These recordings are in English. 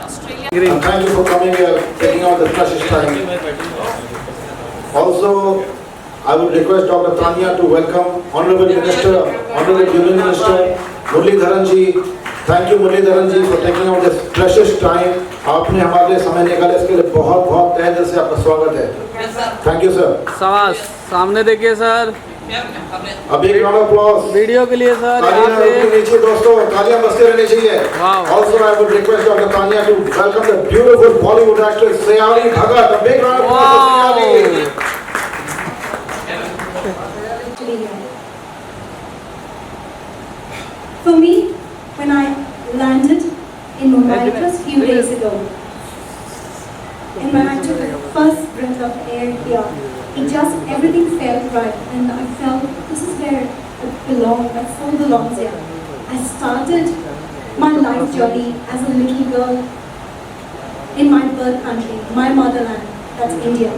And thank you for coming here, taking out the precious time. Also, I would request Dr. Tanya to welcome Honorable Minister, Honorable Union Minister, Murleedharan ji. Thank you Murleedharan ji for taking out this precious time. आपने हमारे लिए समय निकाला, इसके लिए बहुत बहुत तहे दिल से आपका स्वागत है. Thank you sir. शाबाश, सामने देखिए सर. अब एक राउंड ऑफ अप्लॉज वीडियो के लिए सर. तालियां बजनी चाहिए दोस्तों, तालियां बजते रहनी चाहिए. Also I would request Dr. Tanya to welcome the beautiful Bollywood actress Sayali Bhagat. A big round of applause for Sayali. For me, when I landed in Mumbai, it was a few days ago, and when I took the first breath of air here, it just, everything felt right, and I felt this is where I belong, my soul belongs here. I started my life journey as a little girl in my birth country, my motherland, that's India.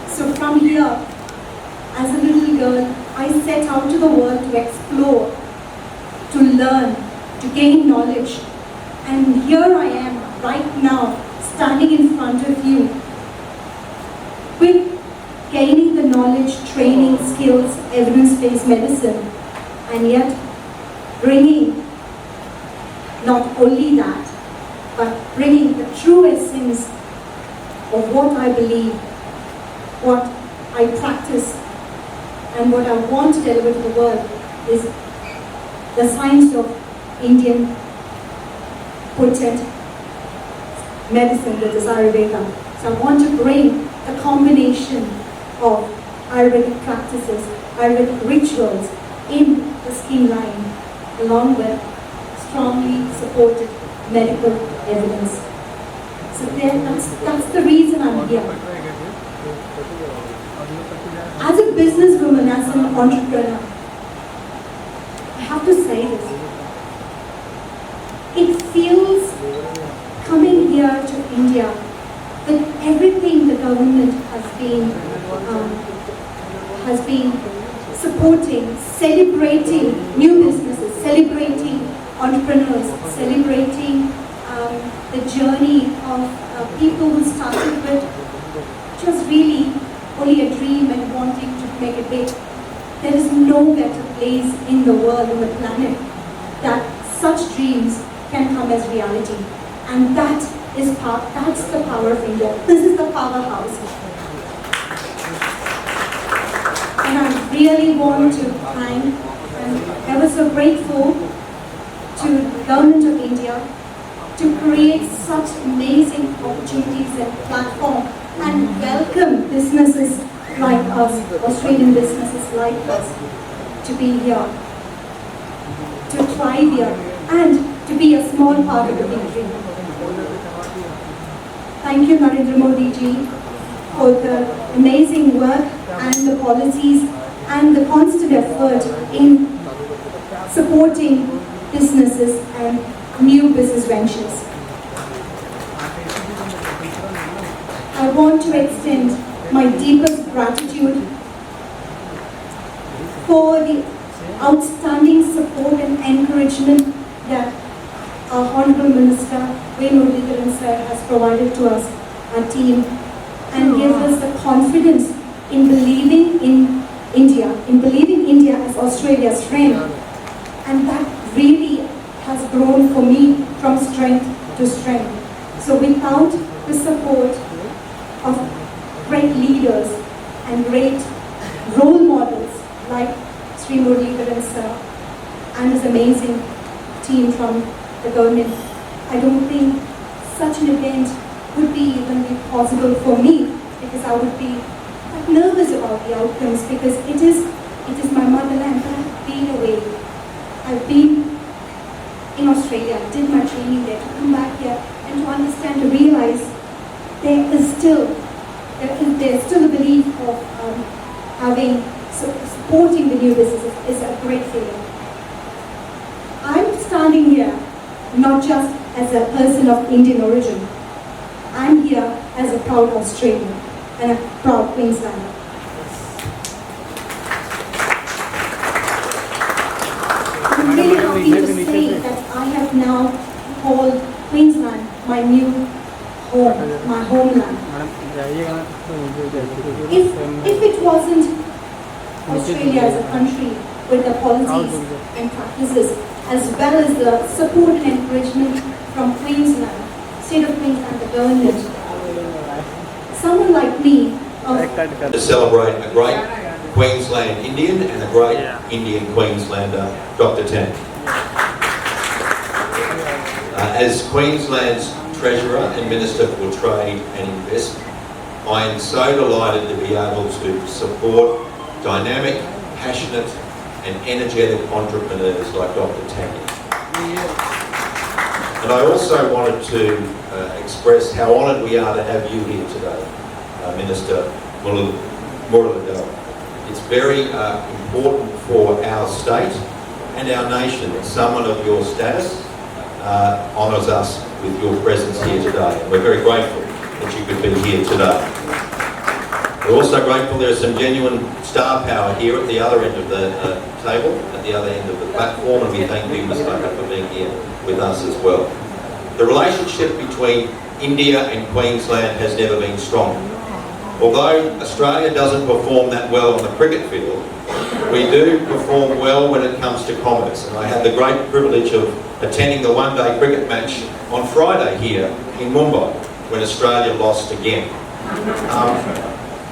So from here, as a little girl, I set out to the world to explore, to learn, to gain knowledge. And here I am, right now, standing in front of you, with gaining the knowledge, training, skills, evidence-based medicine, and yet bringing not only that, but bringing the true essence of what I believe, what I practice, and what I want to deliver to the world is the science of Indian potent medicine, that is Ayurveda. So I want to bring a combination of Ayurvedic practices, Ayurvedic rituals in the skin line, along with strongly supported medical evidence. So that's the reason I'm here. As a businesswoman, as an entrepreneur, I have to say this. It feels, coming here to India, that everything the government has been supporting, celebrating new businesses, celebrating entrepreneurs, celebrating the journey of people who started with just really only a dream and wanting to make it big. There is no better place in the world, on the planet, that such dreams can come as reality. And that's the power of India. This is the powerhouse. And I really want to thank and ever so grateful to the government of India to create such amazing opportunities and platform and welcome businesses like us, Australian businesses like us, to be here, to thrive here, and to be a small part of the big dream. Thank you, Narendra Modi ji, for the amazing work and the policies and the constant effort in supporting businesses and new business ventures. I want to extend my deepest gratitude for the outstanding support and encouragement that our Honorable Minister Murleedharan sir has provided to us, our team, and gives us the confidence in believing in India as Australia's friend. And that really has grown for me from strength to strength. So without the support of great leaders and great role models like Sri Murleedharan sir and his amazing team from the government, I don't think such an event would even be possible for me, because I would be quite nervous about the outcomes, because it is my motherland, but I've been away. I've been in Australia, did my training there, to come back here and to understand, to realize there's still a belief of supporting the new businesses is a great feeling. I'm standing here not just as a person of Indian origin. I'm here as a proud Australian and a proud Queenslander. I'm really happy to say that I have now called Queensland my new home, my homeland. If it wasn't Australia as a country with the policies and practices as well as the support and encouragement from Queensland, State of Queensland, the government, someone like me, to celebrate a great Queensland Indian and a great Indian Queenslander, Dr. Tanya. As Queensland's Treasurer and Minister for Trade and Investment, I am so delighted to be able to support dynamic, passionate and energetic entrepreneurs like Dr. Tanya. And I also wanted to express how honoured we are to have you here today, Minister Murleedharan. It's very important for our state and our nation that someone of your status honours us with your presence here today. And we're very grateful that you could be here today. We're also grateful there is some genuine star power here at the other end of the table, at the other end of the platform, and we thank you, Ms. Bhagat, for being here with us as well. The relationship between India and Queensland has never been stronger. Although Australia doesn't perform that well on the cricket field, we do perform well when it comes to commerce. And I had the great privilege of attending the one-day cricket match on Friday here in Mumbai, when Australia lost again.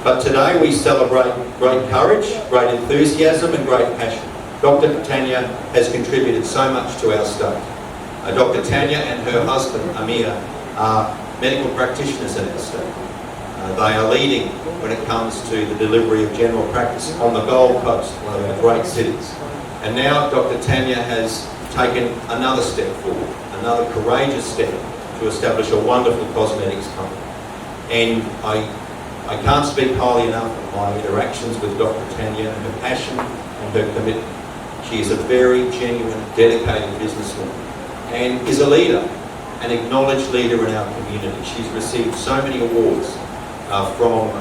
But today we celebrate great courage, great enthusiasm and great passion. Dr. Tanya has contributed so much to our state. Dr. Tanya and her husband, Amir, are medical practitioners in our state. They are leading when it comes to the delivery of general practice on the Gold Coast, one of our great cities. And now Dr. Tanya has taken another step forward, another courageous step to establish a wonderful cosmetics company. And I can't speak highly enough of my interactions with Dr. Tanya and her passion and her commitment. She is a very genuine, dedicated businesswoman and is a leader, an acknowledged leader in our community. She's received so many awards from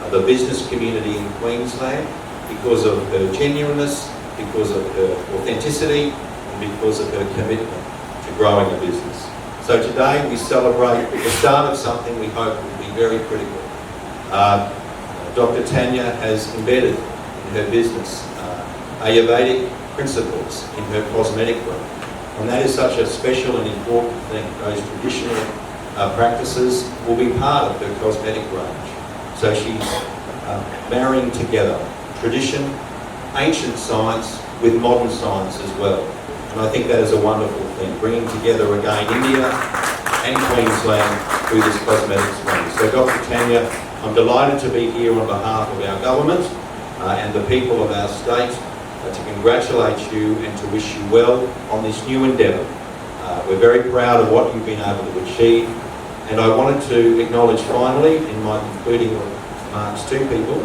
the business community in Queensland because of her genuineness, because of her authenticity, and because of her commitment to growing a business. So today we celebrate the start of something we hope will be very critical. Dr. Tanya has embedded in her business Ayurvedic principles in her cosmetic range. And that is such a special and important thing. Those traditional practices will be part of her cosmetic range. So she's marrying together tradition, ancient science with modern science as well. And I think that is a wonderful thing, bringing together again India and Queensland through this cosmetics range. So Dr. Tanya, I'm delighted to be here on behalf of our government and the people of our state to congratulate you and to wish you well on this new endeavour. We're very proud of what you've been able to achieve, and I wanted to acknowledge finally, in my concluding remarks to people,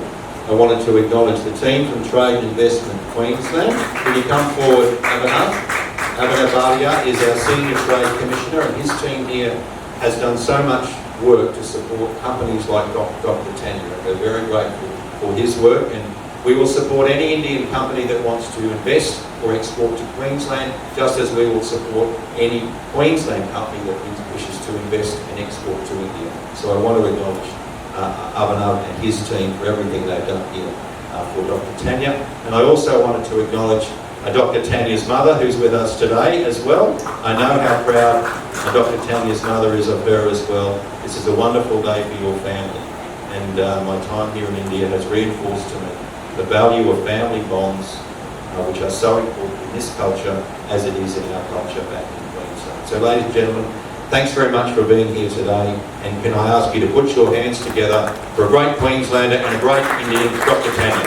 I wanted to acknowledge the team from Trade and Investment Queensland. Can you come forward, Abhinav is our Senior Trade Commissioner, and his team here has done so much work to support companies like Dr. Tanya. We're very grateful for his work, and we will support any Indian company that wants to invest or export to Queensland, just as we will support any Queensland company that wishes to invest and export to India. So I want to acknowledge Abhinav and his team for everything they've done here for Dr. Tanya. And I also wanted to acknowledge Dr. Tanya's mother, who's with us today as well. I know how proud Dr. Tanya's mother is of her as well. This is a wonderful day for your family. And my time here in India has reinforced to me the value of family bonds, which are so important in this culture as it is in our culture back in Queensland. So ladies and gentlemen, thanks very much for being here today, and can I ask you to put your hands together for a great Queenslander and a great Indian, Dr. Tanya.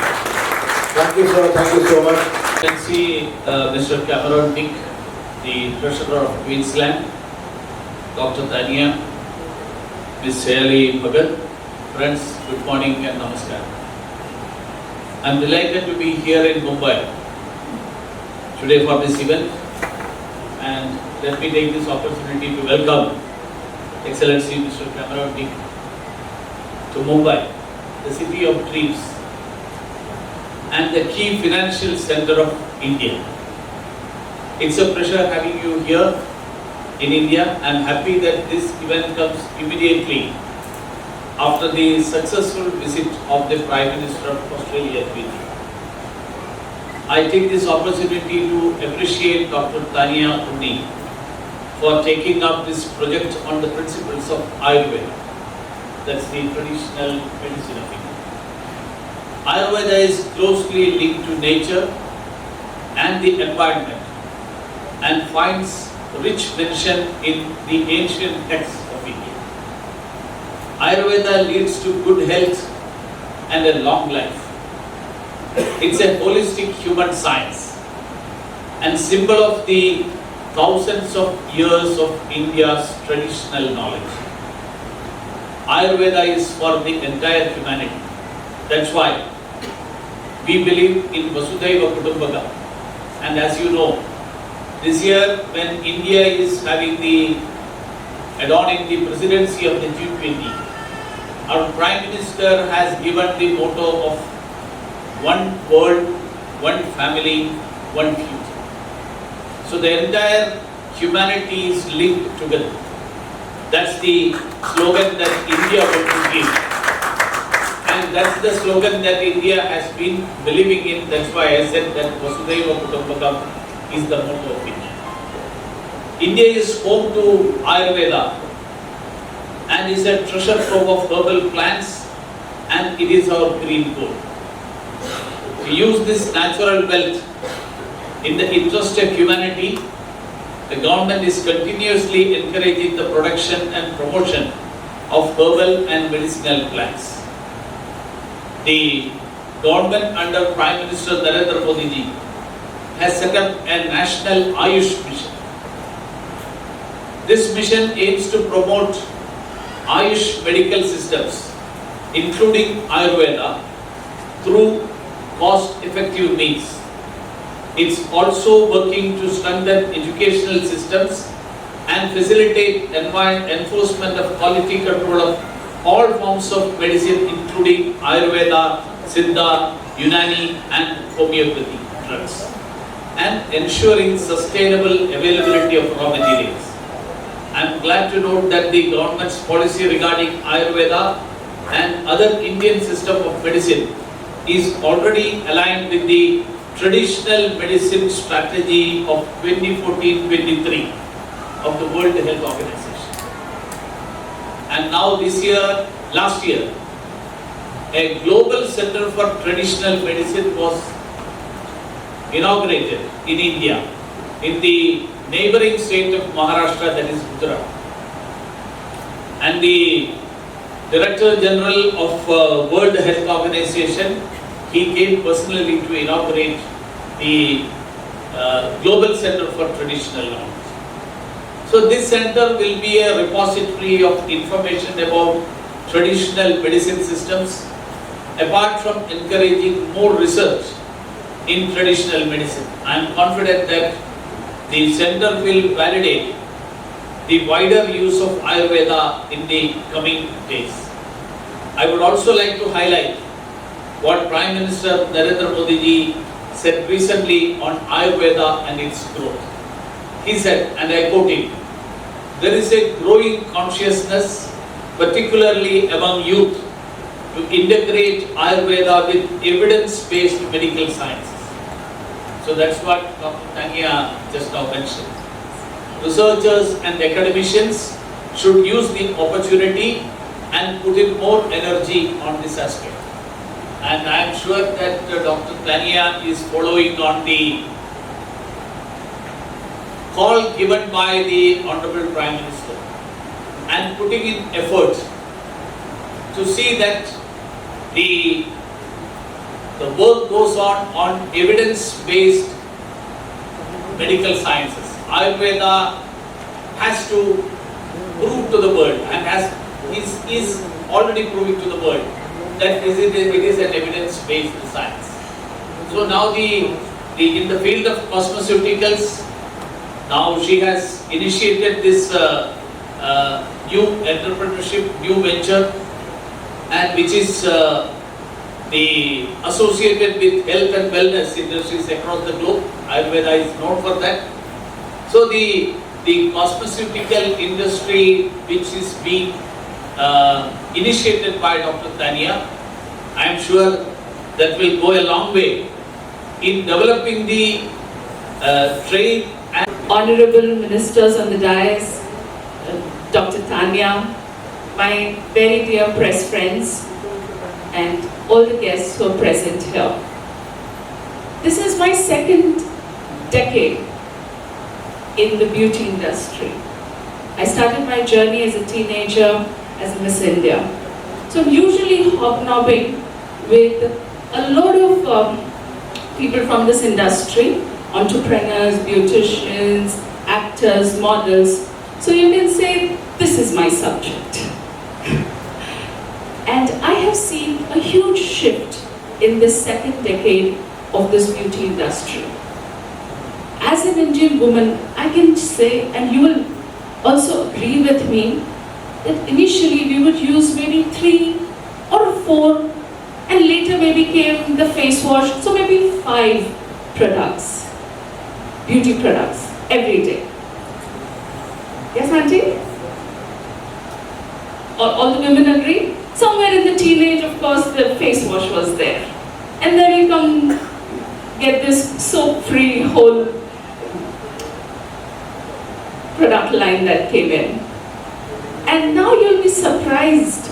Thank you, sir. Thank you so much. You can see Mr. Cameron Dick, the Treasurer of Queensland, Dr. Tanya, Ms. Sayali Bhagat. Friends, good morning and namaskar. I'm delighted to be here in Mumbai today for this event, and let me take this opportunity to welcome Excellency Mr. Cameron Dick to Mumbai, the city of dreams and the key financial center of India. It's a pleasure having you here in India. I am happy that this event comes immediately after the successful visit of the Prime Minister of Australia to India. I take this opportunity to appreciate Dr. Tanya Launched for taking up this project on the principles of Ayurveda. That's the traditional medicine of India. Ayurveda is closely linked to nature and the environment and finds rich mention in the ancient texts of India. Ayurveda leads to good health and a long life. It's a holistic human science and symbol of the thousands of years of India's traditional knowledge. Ayurveda is for the entire humanity. That's why we believe in Vasudhaiva Kutumbakam. And as you know, this year when India is adorning the presidency of the G20, our Prime Minister has given the motto of one world, one family, one future. So the entire humanity is linked together. That's the slogan that India wants to give. And that's the slogan that India has been believing in. That's why I said that Vasudhaiva Kutumbakam is the motto of India. India is home to Ayurveda and is a treasure trove of herbal plants, and it is our green gold. To use this natural wealth in the interest of humanity, the government is continuously encouraging the production and promotion of herbal and medicinal plants. The government under Prime Minister Narendra Modi ji has set up a national Ayush mission. This mission aims to promote Ayush medical systems, including Ayurveda, through cost-effective means. It's also working to strengthen educational systems and facilitate enforcement of quality control of all forms of medicine, including Ayurveda, Siddha, Unani, and homeopathy drugs, and ensuring sustainable availability of raw materials. I am glad to note that the government's policy regarding Ayurveda and other Indian system of medicine is already aligned with the traditional medicine strategy of 2014-23 of the World Health Organization. And now last year, a global center for traditional medicine was inaugurated in India, in the neighboring state of Maharashtra, that is Gujarat. And the Director General of World Health Organization, he came personally to inaugurate the Global Center for Traditional Knowledge. So this center will be a repository of information about traditional medicine systems, apart from encouraging more research in traditional medicine. I am confident that the center will validate the wider use of Ayurveda in the coming days. I would also like to highlight what Prime Minister Narendra Modi ji said recently on Ayurveda and its growth. He said, and I quote him, "There is a growing consciousness, particularly among youth, to integrate Ayurveda with evidence-based medical sciences." So that's what Dr. Tanya just now mentioned. Researchers and academicians should use the opportunity and put in more energy on this aspect. And I am sure that Dr. Tanya is following on the call given by the Honorable Prime Minister and putting in effort to see that the work goes on evidence-based medical sciences. Ayurveda has to prove to the world and is already proving to the world that it is an evidence-based science. So now in the field of cosmeceuticals, now she has initiated this new entrepreneurship, new venture, and which is associated with health and wellness industries across the globe. Ayurveda is known for that. So the the cosmeceutical industry which is being initiated by Dr. Tanya. I am sure that will go a long way in developing the trade. Honorable ministers on the dais, Dr. Tanya, my very dear press friends, and all the guests who are present here. This is my second decade in the beauty industry. I started my journey as a teenager as Miss India. So I'm usually hobnobbing with a lot of people from this industry, entrepreneurs, beauticians, actors, models. So you can say, this is my subject. And I have seen a huge shift in this second decade of this beauty industry. As an Indian woman, I can say, and you will also agree with me, that initially we would use maybe 3 or 4, and later maybe came the face wash, so maybe 5 products, beauty products, every day. Yes, Auntie? All the women agree? Somewhere in the teenage, of course, the face wash was there. And then you come get this soap-free whole product line that came in. And now you'll be surprised,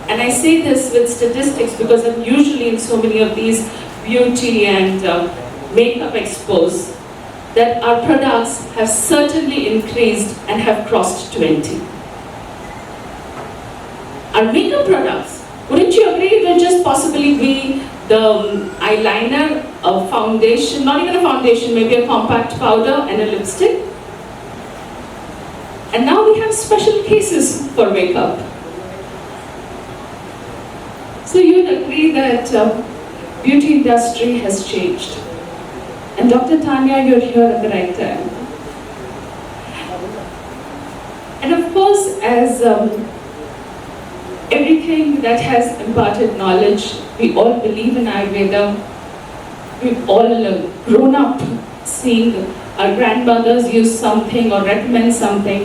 and I say this with statistics because I'm usually in so many of these beauty and makeup expos, that our products have certainly increased and have crossed 20. Our makeup products, wouldn't you agree, it will just possibly be the eyeliner, a foundation, not even a foundation, maybe a compact powder and a lipstick. And now we have special cases for makeup. So you would agree that beauty industry has changed. And Dr. Tanya, you're here at the right time. And of course, as everything that has imparted knowledge, we all believe in iEveEra. We've all grown up seeing our grandmothers use something or recommend something.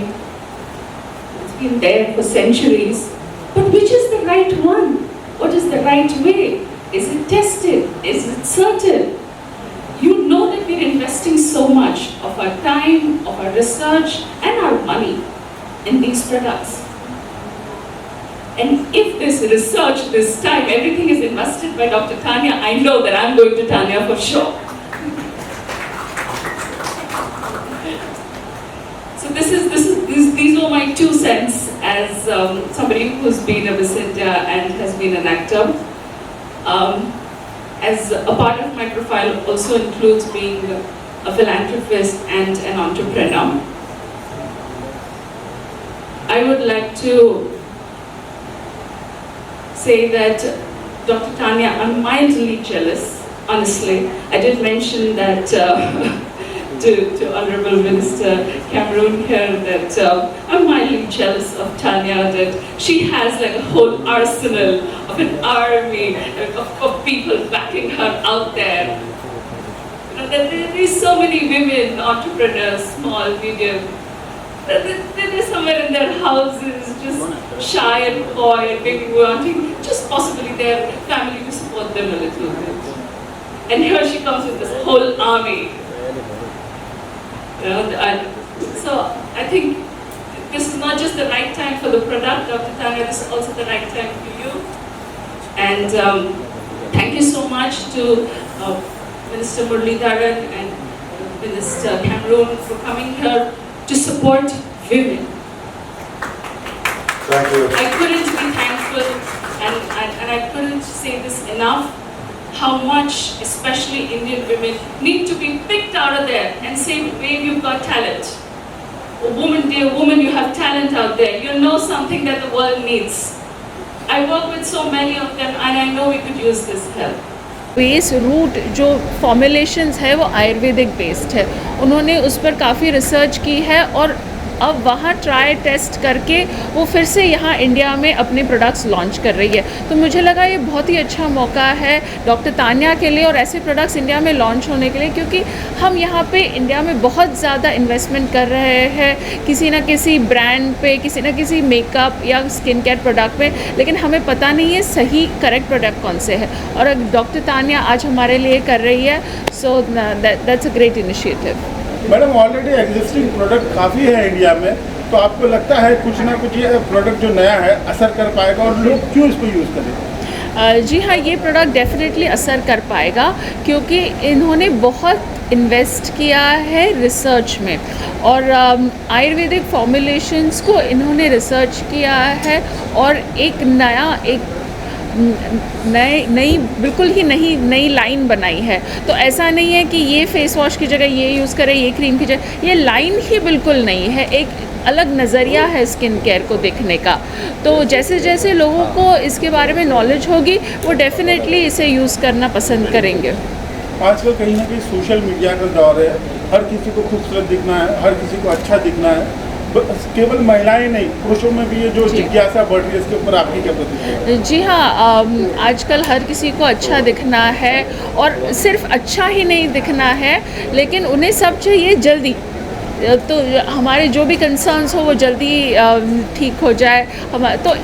It's been there for centuries. But which is the right one? What is the right way? Is it tested? Is it certain? You know that we're investing so much of our time, of our research, and our money in these products. And if this research, this time, everything is invested by Dr. Tanya, I know that I'm going to Tanya for sure. So these are my 2 cents as somebody who's been a Miss India and has been an actor. As a part of my profile also includes being a philanthropist and an entrepreneur. I would like to say that Dr. Tanya, I'm mildly jealous, honestly. I did mention that to Honorable Minister Cameron here that I'm mildly jealous of Tanya, that she has like a whole arsenal of an army of people backing her out there. You know, there is so many women, entrepreneurs, small, medium, they're somewhere in their houses, just shy and coy and maybe wanting just possibly their family to support them a little bit. And here she comes with this whole army. You know, so I think this is not just the right time for the product, Dr. Tanya, this is also the right time for you. And thank you so much to Minister Murleedharan and Minister Cameron for coming here to support women. Thank you. I couldn't be thankful and I couldn't say this enough, how much especially Indian women need to be picked out of there and say, babe, you've got talent. Oh, woman, dear woman, you have talent out there. You know something that the world needs. I work with so many of them and I know we could use this help. Base root जो formulations है वो Ayurvedic based है. उन्होंने उस पर काफ़ी research की है और अब वहाँ ट्राई टेस्ट करके वो फिर से यहाँ इंडिया में अपने प्रोडक्ट्स लॉन्च कर रही है। तो मुझे लगा ये बहुत ही अच्छा मौका है डॉक्टर तान्या के लिए और ऐसे प्रोडक्ट्स इंडिया में लॉन्च होने के लिए, क्योंकि हम यहाँ पे इंडिया में बहुत ज़्यादा इन्वेस्टमेंट कर रहे हैं किसी ना किसी ब्रांड पे, किसी ना किसी मेकअप या स्किन केयर प्रोडक्ट पे, लेकिन हमें पता नहीं है सही करेक्ट प्रोडक्ट कौन से है, और डॉक्टर तान्या आज हमारे लिए कर रही है। So that's a great initiative. Madam already existing product काफ़ी है इंडिया में, तो आपको लगता है कुछ ना कुछ ये प्रोडक्ट जो नया है असर कर पाएगा और लोग क्यों इसको यूज़ करें? जी हाँ, ये प्रोडक्ट डेफिनेटली असर कर पाएगा क्योंकि इन्होंने बहुत इन्वेस्ट किया है रिसर्च में, और आयुर्वेदिक फॉर्मुलेशंस को इन्होंने रिसर्च किया है और एक नई बिल्कुल ही नई लाइन बनाई है। तो ऐसा नहीं है कि ये फेस वॉश की जगह ये यूज़ करें, ये क्रीम की जगह, ये लाइन ही बिल्कुल नहीं है, एक अलग नज़रिया है स्किन केयर को देखने का। तो जैसे जैसे लोगों को इसके बारे में नॉलेज होगी वो डेफिनेटली इसे यूज़ करना पसंद करेंगे। आजकल कहीं ना कहीं सोशल मीडिया का दौर है, हर किसी को खूबसूरत दिखना है, हर किसी को अच्छा दिखना है, केवल महिलाएं नहीं पुरुषों में भी ये जो जिज्ञासा बढ़ रही है, इसके ऊपर आपकी क्या प्रतिक्रिया है? जी हाँ, आजकल हर किसी को अच्छा दिखना है, और सिर्फ अच्छा ही नहीं दिखना है लेकिन उन्हें सब चाहिए जल्दी। तो हमारे जो भी कंसर्न्स हो वो जल्दी ठीक हो जाए। तो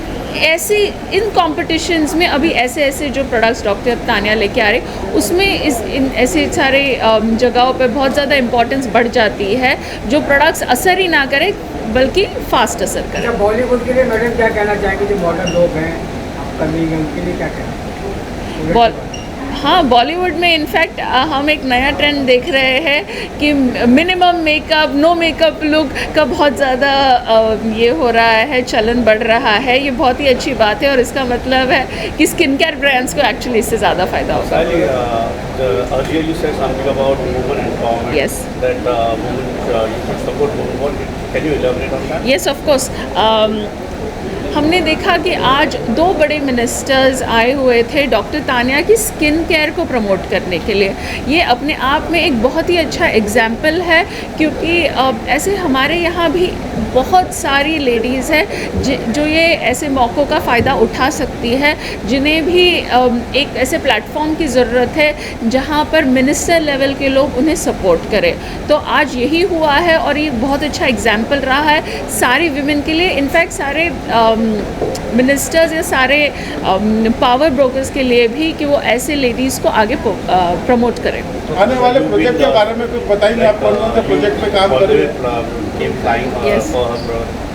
ऐसी इन कॉम्पिटिशन्स में अभी ऐसे जो प्रोडक्ट्स डॉक्टर तान्या लेके आ रहे उसमें इन ऐसे सारे जगहों पे बहुत ज़्यादा इम्पोर्टेंस बढ़ जाती है, जो प्रोडक्ट्स असर ही ना करे बल्कि फास्ट असर करें। अच्छा, बॉलीवुड के लिए मैडम क्या कहना चाहेंगे, जो मॉडर्न लोग हैं कमी है उनके लिए क्या कहना? हाँ, बॉलीवुड में इनफैक्ट हम एक नया ट्रेंड देख रहे हैं कि minimum makeup, no makeup look का बहुत ज़्यादा ये हो रहा है, चलन बढ़ रहा है। ये बहुत ही अच्छी बात है और इसका मतलब है कि स्किन केयर ब्रांड्स को एक्चुअली इससे ज़्यादा फ़ायदा होगा। Earlier you said something about women empowerment. Yes. That women you should support women. Can you elaborate on that? Yes, of course. हमने देखा कि आज 2 बड़े मिनिस्टर्स आए हुए थे डॉक्टर तान्या की स्किन केयर को प्रमोट करने के लिए। ये अपने आप में एक बहुत ही अच्छा एग्जाम्पल है, क्योंकि ऐसे हमारे यहाँ भी बहुत सारी लेडीज़ हैं जो ये ऐसे मौक़ों का फ़ायदा उठा सकती है, जिन्हें भी एक ऐसे प्लेटफॉर्म की ज़रूरत है जहाँ पर मिनिस्टर लेवल के लोग उन्हें सपोर्ट करें। तो आज यही हुआ है और ये बहुत अच्छा एग्जाम्पल रहा है सारी विमेन के लिए, इनफैक्ट सारे मिनिस्टर्स या सारे पावर ब्रोकर्स के लिए भी, कि वो ऐसे लेडीज़ को आगे प्रमोट करें। आने वाले प्रोजेक्ट के बारे में कुछ बताइए, आप कौन से प्रोजेक्ट पे काम कर रहे हैं? Yes.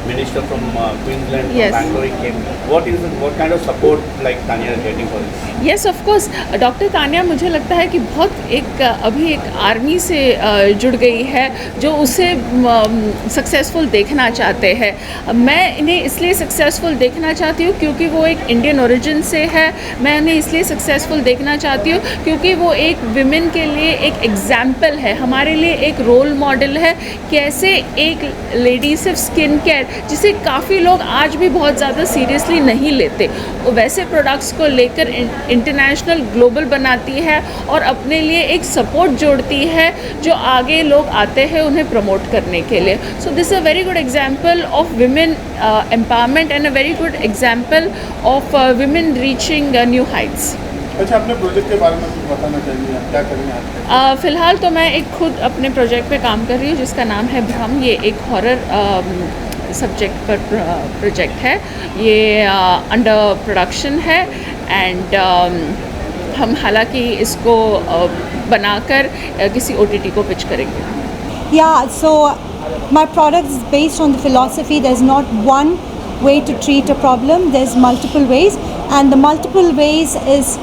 Minister from Queensland, Yes. from Bangalore came. What kind of support like Tanya is getting for this? Yes, of course. Doctor Tanya मुझे लगता है कि बहुत अभी एक आर्मी से जुड़ गई है जो उसे सक्सेसफुल देखना चाहते हैं। मैं इन्हें इसलिए सक्सेसफुल देखना चाहती हूँ क्योंकि वो एक इंडियन ओरिजिन से है। मैं उन्हें इसलिए सक्सेसफुल देखना चाहती हूँ क्योंकि वो एक विमेन के लिए एक एग्जाम्पल है, हमारे लिए एक रोल मॉडल है। कैसे एक लेडी सिर्फ स्किन केयर, जिसे काफ़ी लोग आज भी बहुत ज़्यादा सीरियसली नहीं लेते, वो वैसे प्रोडक्ट्स को लेकर इंटरनेशनल ग्लोबल बनाती है और अपने लिए एक सपोर्ट जोड़ती है, जो आगे लोग आते हैं उन्हें प्रमोट करने के लिए। So this a very good example of women empowerment and a very good example of women reaching new Heights. अच्छा, अपने प्रोजेक्ट के बारे में कुछ बताना चाहिए, आप क्या करेंगे? फ़िलहाल तो मैं एक खुद अपने प्रोजेक्ट पे काम कर रही हूँ जिसका नाम है भ्रम। ये एक हॉरर सब्जेक्ट पर प्रोजेक्ट है। ये अंडर प्रोडक्शन है एंड हम हालांकि इसको बनाकर किसी OTT को पिच करेंगे। Yeah, so my product is based on the philosophy there's not one way to treat a problem, there's multiple ways, and the multiple ways is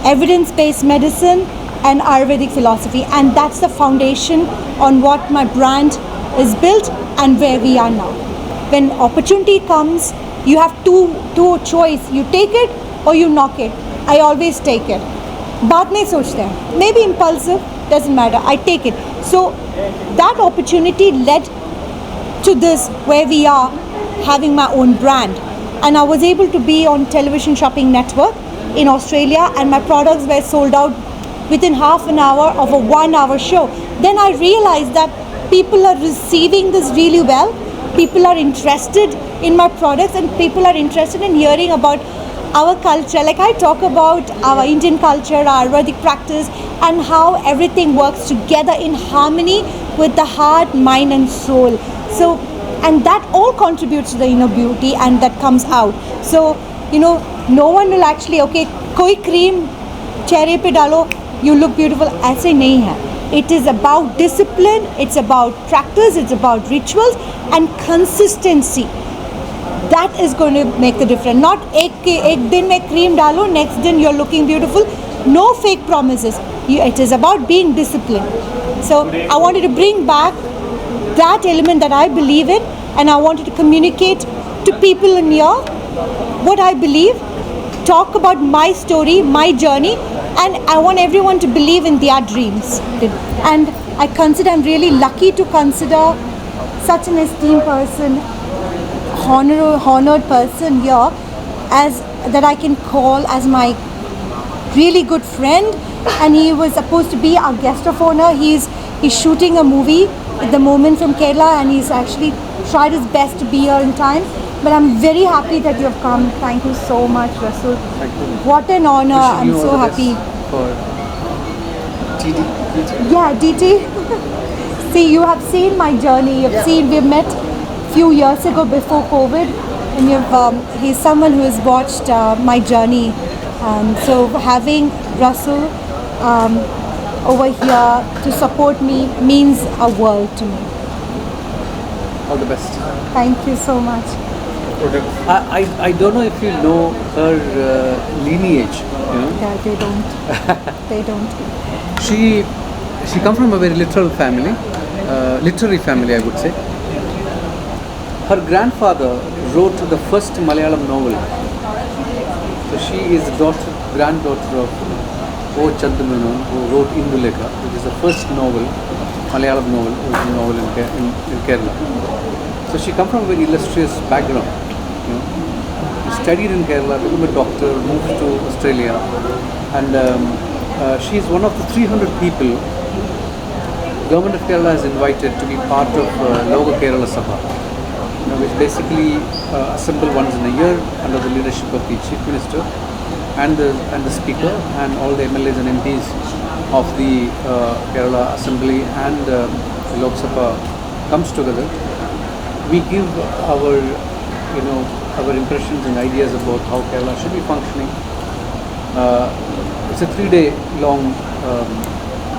evidence-based medicine and Ayurvedic philosophy, and that's the foundation on what my brand is built and where we are now. When opportunity comes, you have two choice, you take it or you knock it. I always take it. बात नहीं सोचते हैं, maybe impulsive, doesn't matter, I take it. So that opportunity led to this where we are having my own brand, and I was able to be on Television Shopping Network in Australia, and my products were sold out within half an hour of a 1-hour show. Then I realized that people are receiving this really well, people are interested in my products and people are interested in hearing about our culture. Like I talk about our Indian culture, our Ayurvedic practice, and how everything works together in harmony with the heart, mind and soul. So, and that all contributes to the inner beauty and that comes out. So, you know, no one will actually, okay, koi cream चेहरे पे डालो, you look beautiful, ऐसे नहीं है. It is about discipline, it's about practice, it's about rituals and consistency. That is going to make the difference. Not एक दिन में cream डालो, next दिन you're looking beautiful. No fake promises. It is about being disciplined. So I wanted to bring back that element that I believe in, and I wanted to communicate to people in here what I believe, talk about my story, my journey, and I want everyone to believe in their dreams. And I'm really lucky to consider such an esteemed person, honored person here, as that I can call as my really good friend. And he was supposed to be our guest of honor. He's shooting a movie at the moment from Kerala, and he's actually tried his best to be here in time. But I'm very happy that you have come. Thank you so much, Resul. Thank you. What an honor. I'm so happy. For DT. Yeah, DT. See, you have seen my journey. You've seen, we've met few years ago before COVID, and he's someone who has watched my journey. So having Resul over here to support me means a world to me. All the best. Thank you so much. I don't know if you know her lineage. You know? Yeah, they don't. They don't. She comes from a very literal family, literary family, I would say. Her grandfather wrote the first Malayalam novel. So she is granddaughter of O. Chandramenon, who wrote Indulekha, which is the first novel, Malayalam novel, original novel in Kerala. So she comes from a very illustrious background. You know. She studied in Kerala, became a doctor, moved to Australia, and she is one of the 300 people Government of Kerala has invited to be part of Loga Kerala Sabha, which basically assemble once in a year under the leadership of the Chief Minister and the Speaker and all the MLAs and MPs of the Kerala Assembly and the Lok Sabha comes together. We give our impressions and ideas about how Kerala should be functioning. It's a 3-day long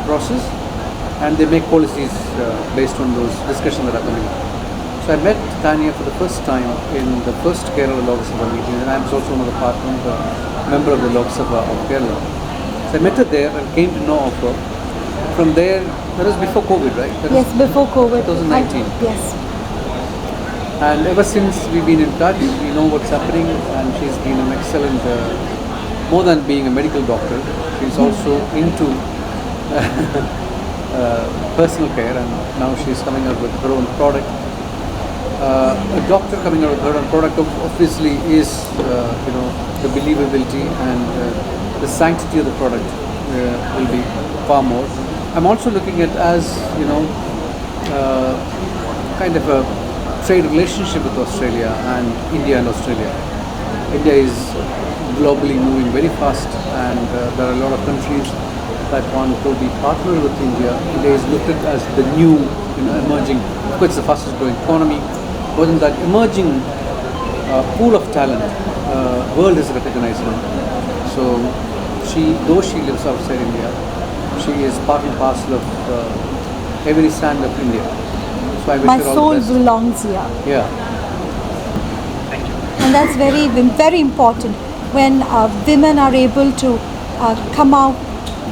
process, and they make policies based on those discussions that are coming up. So I met Tanya for the first time in the first Kerala Lok Sabha meeting, and I am also one of the member of the Lok Sabha of Kerala. So I met her there and came to know of her. From there, that was before COVID, right? Yes, before COVID. 2019. Yes. And ever since we've been in touch, we know what's happening, and she's been an excellent, more than being a medical doctor, she's also into personal care, and now she's coming out with her own product. A doctor coming out with her own product obviously is, the believability and the sanctity of the product will be far more. I'm also looking at as, kind of a trade relationship with Australia and India and Australia. India is globally moving very fast, and there are a lot of countries that want to be partnered with India. India is looked at as the new, emerging, of course, the fastest growing economy. More than that, emerging pool of talent, world is recognized now. So though she lives outside India, she is part and parcel of every sand of India. So I wish my her all soul the best. belongs here. Yeah. Thank you. And that's very, very important when women are able to come out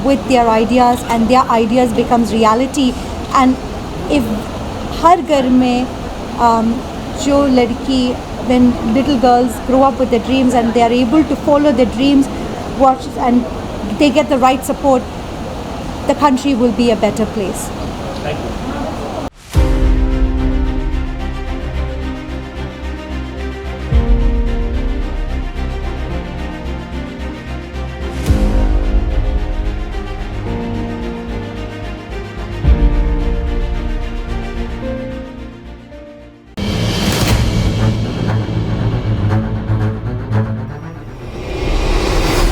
with their ideas, and their ideas becomes reality. And if har ghar mein jo ladki, when little girls grow up with their dreams and they are able to follow their dreams, and they get the right support, the country will be a better place. Thank you.